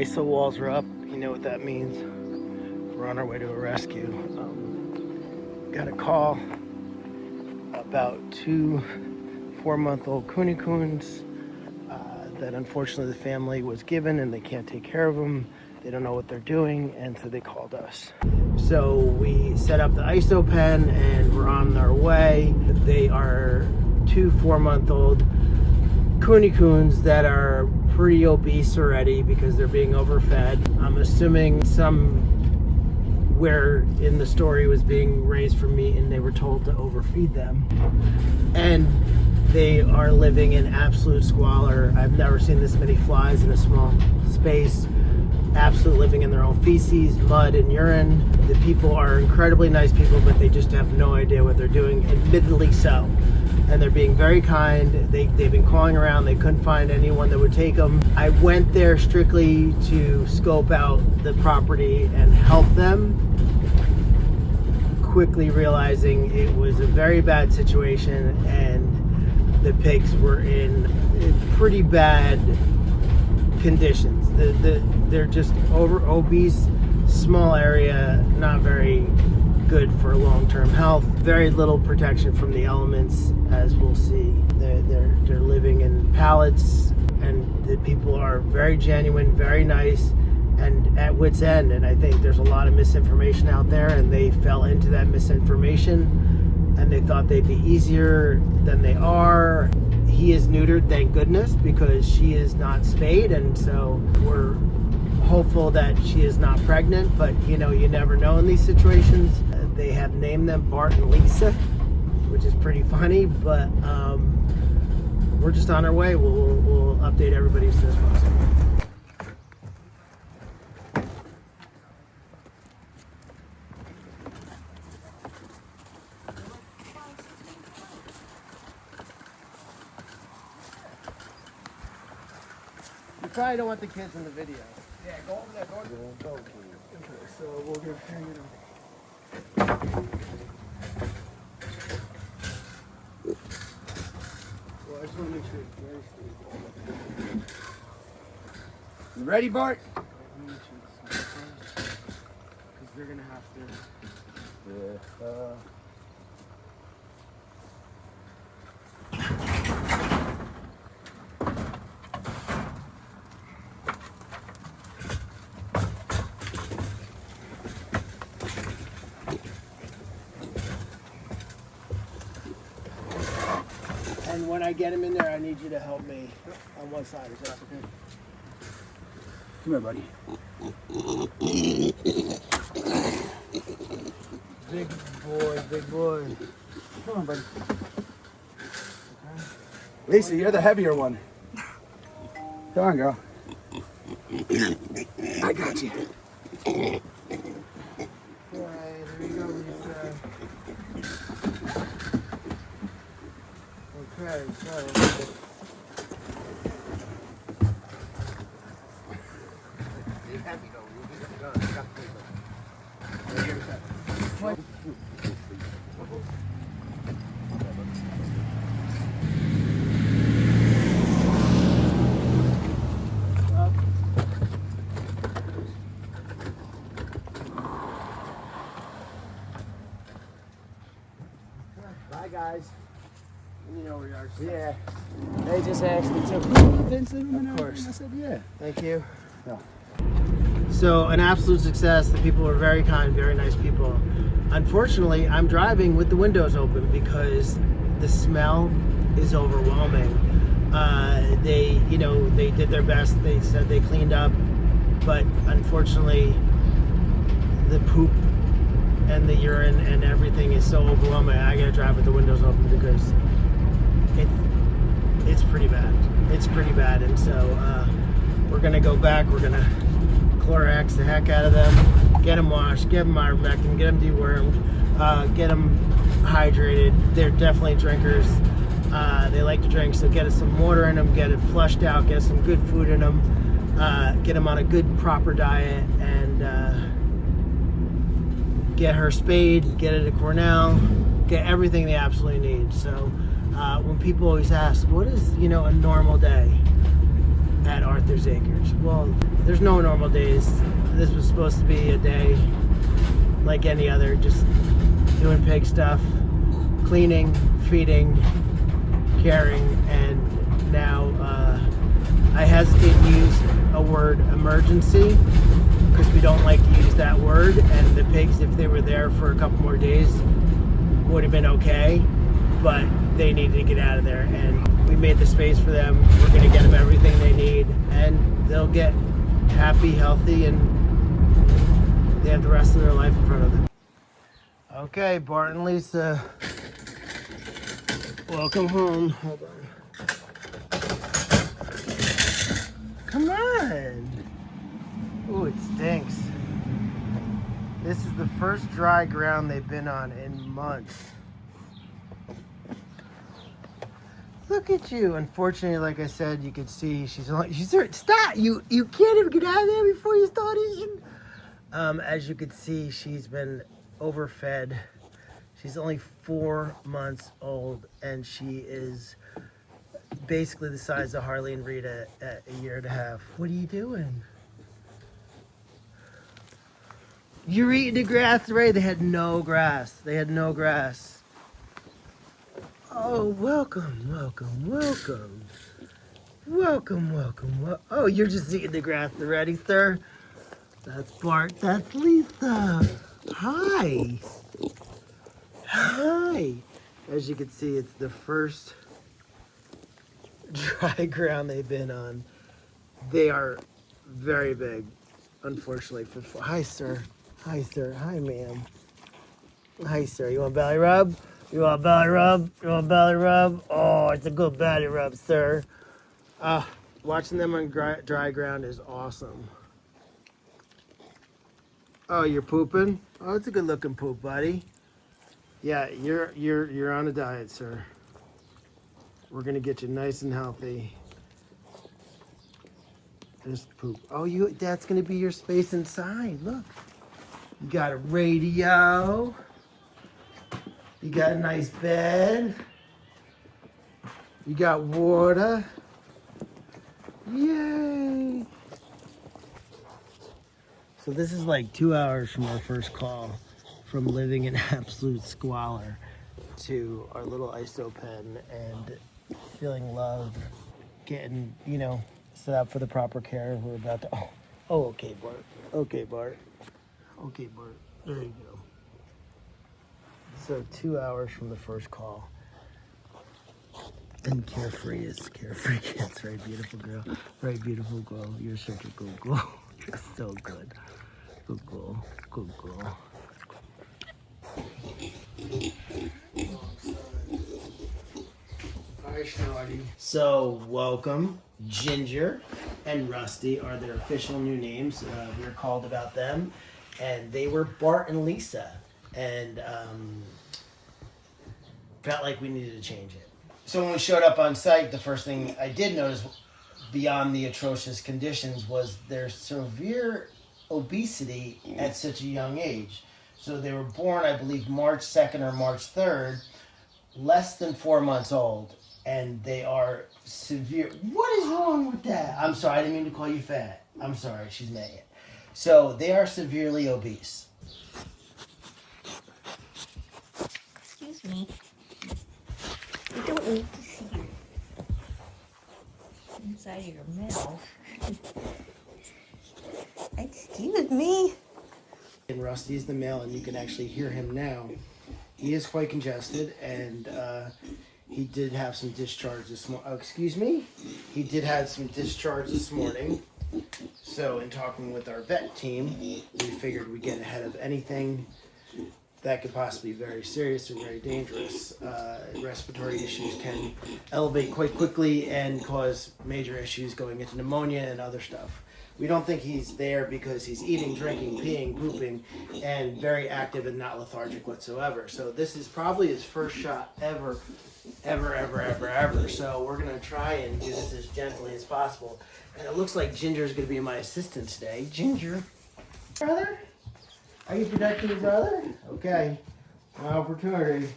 ISO walls are up. You know what that means. We're on our way to a rescue. Got a call about 2 4-month-old Kunekunes that unfortunately the family was given and they can't take care of them. They don't know what they're doing, and so they called us. So we set up the ISO pen and we're on our way. They are 2 4-month-old Kunekunes that are pretty obese already because they're being overfed. I'm assuming somewhere in the story was being raised for meat and they were told to overfeed them. And they are living in absolute squalor. I've never seen this many flies in a small space. Absolutely living in their own feces, mud, and urine. The people are incredibly nice people, but they just have no idea what they're doing, admittedly so. And they're being very kind. They've been calling around. They couldn't find anyone that would take them. I went there strictly to scope out the property and help them, quickly realizing it was a very bad situation and the pigs were in pretty bad conditions. They're just obese, small area, not very good for long-term health. Very little protection from the elements, as we'll see. They're living in pallets, and the people are very genuine, very nice, and at wit's end. And I think there's a lot of misinformation out there, and they fell into that misinformation, and they thought they'd be easier than they are. He is neutered, thank goodness, because she is not spayed, and so we're hopeful that she is not pregnant, but you know, you never know in these situations. They have named them Bart and Lisa, which is pretty funny, but we're just on our way. We'll update everybody as soon as possible. You probably don't want the kids in the video. Yeah, go over there, go. Okay, so we'll give her, you know. Well, I just want to make sure it's very stable. You ready, Bart? Because they're going to have to... Yeah. And when I get him in there, I need you to help me on one side. Is that okay? Come here, buddy. Big boy, big boy. Come on, buddy. Okay. Lisa, you're the heavier one. Come on, girl. I got you. Okay, there you go, Lisa. Okay, so... Bye, guys. You know where you are. Yeah. They just asked me to. Of course. I said, yeah. Thank you. Yeah. So, an absolute success. The people were very kind, very nice people. Unfortunately, I'm driving with the windows open because the smell is overwhelming. They did their best. They said they cleaned up, but unfortunately, the poop and the urine and everything is so overwhelming. I gotta drive with the windows open because it's pretty bad. It's pretty bad, and so we're gonna go back. We're gonna Clorox the heck out of them, get them washed, get them ivermectin, get them dewormed, get them hydrated. They're definitely drinkers. They like to drink, so get us some water in them, get it flushed out, get us some good food in them, get them on a good proper diet, and get her spayed, get it to Cornell, get everything they absolutely need. So when people always ask, what is, a normal day? at Arthur's Acres. Well, there's no normal days. This was supposed to be a day like any other, just doing pig stuff, cleaning, feeding, caring, and now I hesitate to use a word emergency because we don't like to use that word, and the pigs, if they were there for a couple more days, would have been okay, but they needed to get out of there, and we made the space for them. We're going to get them everything they need, and they'll get happy, healthy, and they have the rest of their life in front of them. Okay, Bart and Lisa, welcome home. Hold on. Come on. Ooh, it stinks. This is the first dry ground they've been on in months. Look at you. Unfortunately, like I said, you can see she's stop! You can't even get out of there before you start eating. As you can see, she's been overfed. She's only 4 months old, and she is basically the size of Harley and Rita at a year and a half. What are you doing? You're eating the grass, right? They had no grass. They had no grass. Oh, welcome, welcome, welcome. Welcome, welcome. Oh, you're just eating the grass already, sir? That's Bart. That's Lisa. Hi. Hi. As you can see, it's the first dry ground they've been on. They are very big, unfortunately. Hi, sir. Hi, sir. Hi, ma'am. Hi, sir. You want a belly rub? You want a belly rub? You want a belly rub? Oh, it's a good belly rub, sir. Watching them on dry ground is awesome. Oh, you're pooping? Oh, it's a good looking poop, buddy. Yeah, you're on a diet, sir. We're gonna get you nice and healthy. There's poop. Oh, that's gonna be your space inside. Look. You got a radio. You got a nice bed. You got water. Yay! So this is like 2 hours from our first call, from living in absolute squalor to our little ISO pen and feeling love, getting, set up for the proper care. We're about to, okay, Bart. Okay, Bart. Okay, Bart. There you go. So 2 hours from the first call. And carefree kids, right, beautiful girl? Right, beautiful girl. You're such a good girl. You're so good. Good girl. Good girl. Hi, Schnotty. So, welcome. Ginger and Rusty are their official new names. We were called about them. And they were Bart and Lisa. And felt like we needed to change it. So when we showed up on site, the first thing I did notice, beyond the atrocious conditions, was their severe obesity at such a young age. So they were born, I believe, March 2nd or March 3rd, less than 4 months old, and they are severe. What is wrong with that? I'm sorry, I didn't mean to call you fat. I'm sorry, she's mad. So they are severely obese. Excuse me. You don't need to see your inside of your mouth. Excuse me. And Rusty's the male, and you can actually hear him now. He is quite congested, and he did have some discharge this morning. Oh, excuse me? He did have some discharge this morning. So in talking with our vet team, we figured we'd get ahead of anything that could possibly be very serious or very dangerous. Respiratory issues can elevate quite quickly and cause major issues going into pneumonia and other stuff. We don't think he's there because he's eating, drinking, peeing, pooping, and very active and not lethargic whatsoever. So this is probably his first shot ever. So we're gonna try and do this as gently as possible. And it looks like Ginger's gonna be my assistant today. Ginger, brother? Are you protecting your brother? Okay. Opportunity.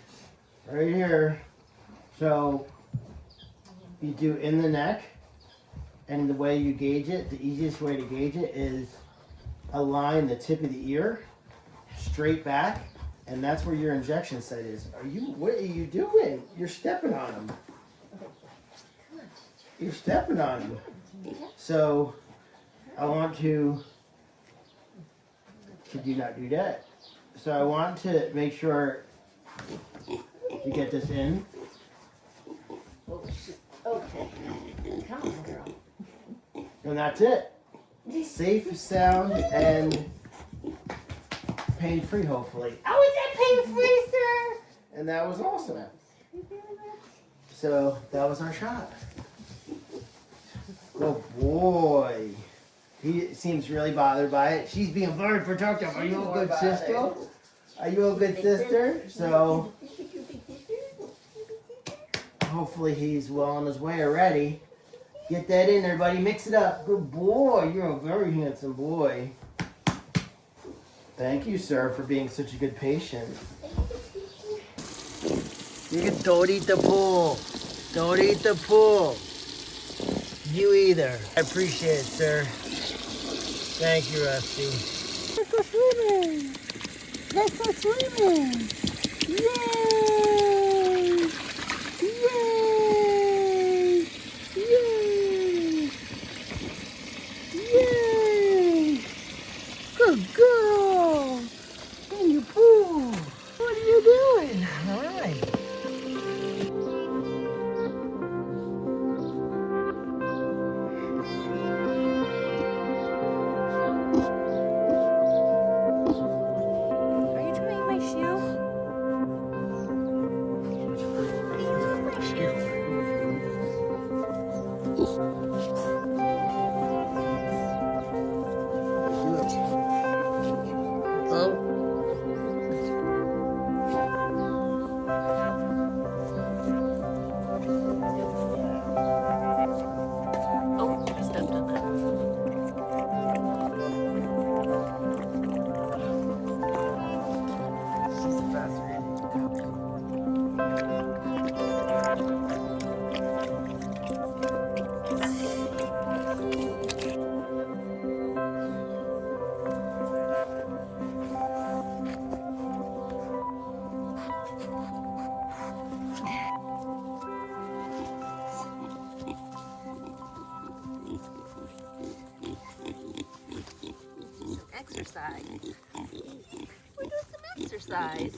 Right here. So you do in the neck. And the way you gauge it, the easiest way to gauge it is align the tip of the ear straight back, and that's where your injection site is. What are you doing? You're stepping on them. You're stepping on them. So I want to, could you not do that? So I want to make sure you get this in. Okay. Come on, girl. And that's it. Safe, sound, and pain-free, hopefully. Oh, is that pain-free, sir? And that was awesome. So that was our shot. Good boy. He seems really bothered by it. She's being very protective. Are you a good sister? Are you a good sister? So hopefully he's well on his way already. Get that in there, buddy. Mix it up. Good boy. You're a very handsome boy. Thank you, sir, for being such a good patient. Don't eat the pool. Don't eat the pool. You either. I appreciate it, sir. Thank you, Rusty. Let's go swimming. Let's go swimming. Yay! Yay! Yay! Yay! Good girl. In your pool. What are you doing? All right. Are you trying my shoe? Are you trying my shoe? Oh. Oh, I stepped on that. She's the best, man. Exercise. We're doing some exercise.